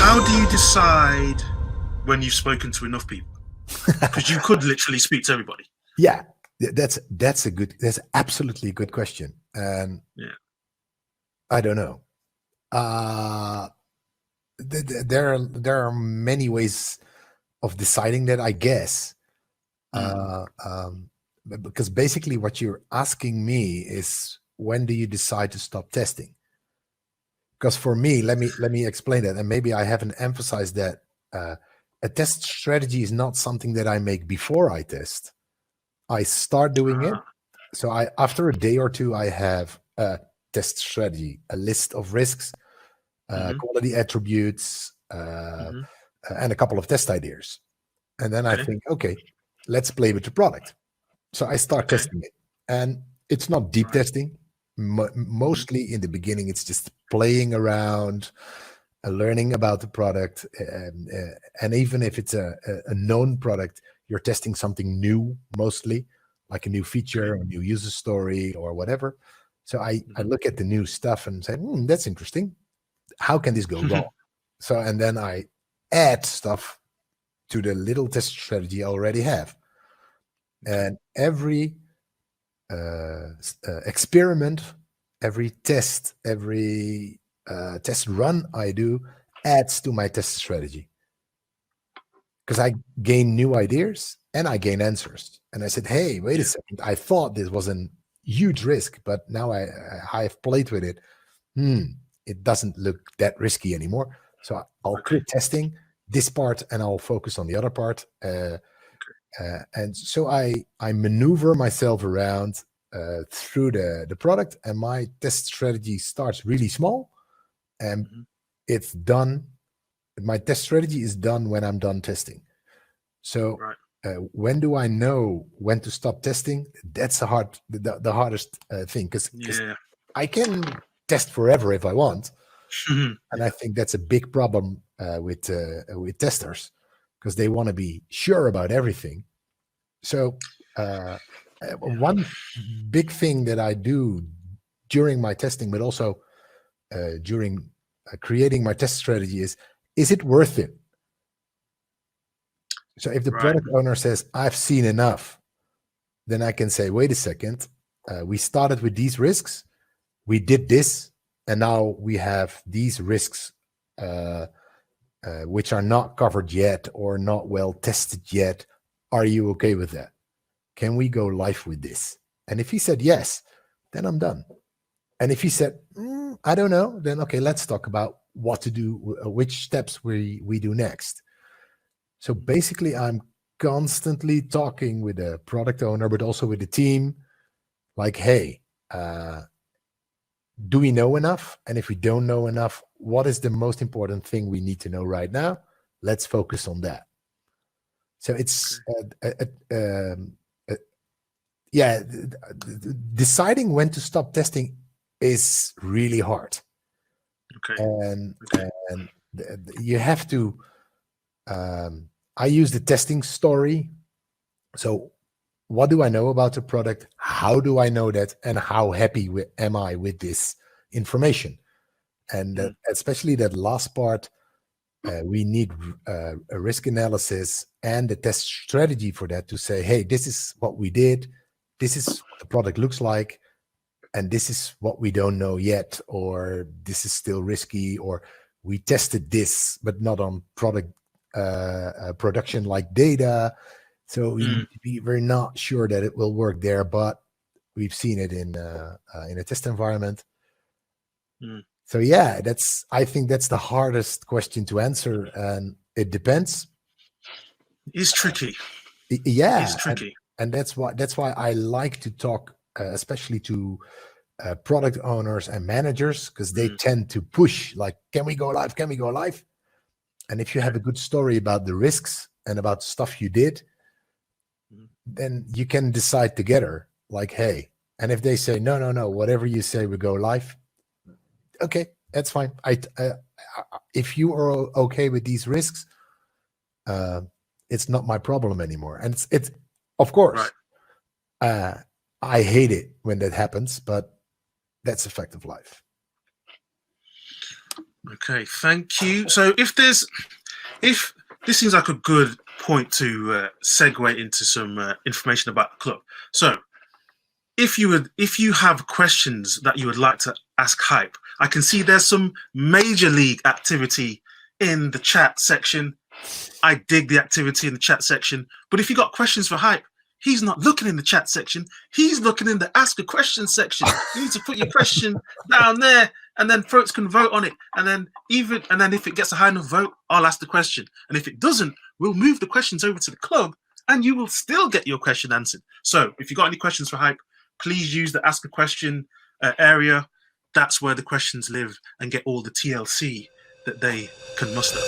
how do you decide when you've spoken to enough people? Because you could literally speak to everybody. Yeah, that's absolutely a good question. And Yeah. I don't know. There are many ways of deciding that, I guess. Because basically what you're asking me is, when do you decide to stop testing? Because for me, let me explain that, and maybe I haven't emphasized that. A test strategy is not something that I make before I test. I start doing it. So after a day or two, I have a test strategy, a list of risks, quality attributes, and a couple of test ideas. And then I think, okay, let's play with the product. So I start testing it. And it's not deep testing. Mostly in the beginning, it's just playing around, learning about the product. And even if it's a known product, you're testing something new, mostly, like a new feature or a new user story or whatever. So I look at the new stuff and say, that's interesting. How can this go wrong? So, and then I add stuff to the little test strategy I already have. And every experiment, every test, every test run I do adds to my test strategy. Because I gain new ideas and I gain answers. And I said, hey, wait a second. I thought this was a huge risk, but now I've played with it. It doesn't look that risky anymore. So I'll quit testing this part and I'll focus on the other part. And so I maneuver myself around through the product, and my test strategy starts really small, and it's done. My test strategy is done when I'm done testing. So when do I know when to stop testing? That's the hardest thing, because I can test forever if I want. And I think that's a big problem with testers, because they want to be sure about everything. So one big thing that I do during my testing, but also during creating my test strategy, is it worth it? So if the product owner says, I've seen enough, then I can say, wait a second, we started with these risks, we did this, and now we have these risks which are not covered yet or not well tested yet. Are you okay with that? Can we go live with this? And if he said yes, then I'm done. And if he said, I don't know, then okay, let's talk about what to do, which steps we do next. So basically, I'm constantly talking with the product owner, but also with the team, like, hey, do we know enough? And if we don't know enough, what is the most important thing we need to know right now? Let's focus on that. So it's deciding when to stop testing is really hard. And you have to I use the testing story. So what do I know about the product? How do I know that? And how happy am I with this information? And especially that last part, we need a risk analysis and a test strategy for that, to say, hey, this is what we did. This is what the product looks like. And this is what we don't know yet, or this is still risky, or we tested this, but not on product production like data. So we're not sure that it will work there, but we've seen it in a test environment. So yeah, I think that's the hardest question to answer, and it depends. It's tricky. Yeah, it's tricky, and that's why I like to talk, especially to product owners and managers, because they tend to push, like, can we go live? Can we go live? And if you have a good story about the risks and about stuff you did, then you can decide together, like, hey, and if they say, no, whatever you say, we go live. Okay, that's fine. If you are okay with these risks, it's not my problem anymore. And it's of course, I hate it when that happens, but that's a fact of life. Okay, thank you. So if this seems like a good point to segue into some information about the club. So if you have questions that you would like to ask Hype, I can see there's some major league activity in the chat section. I dig the activity in the chat section. But if you got questions for Hype, he's not looking in the chat section. He's looking in the ask a question section. You need to put your question down there, and then folks can vote on it. And then if it gets a high enough vote, I'll ask the question. And if it doesn't, we'll move the questions over to the club, and you will still get your question answered. So if you got any questions for Hype, please use the ask a question area. That's where the questions live and get all the TLC that they can muster.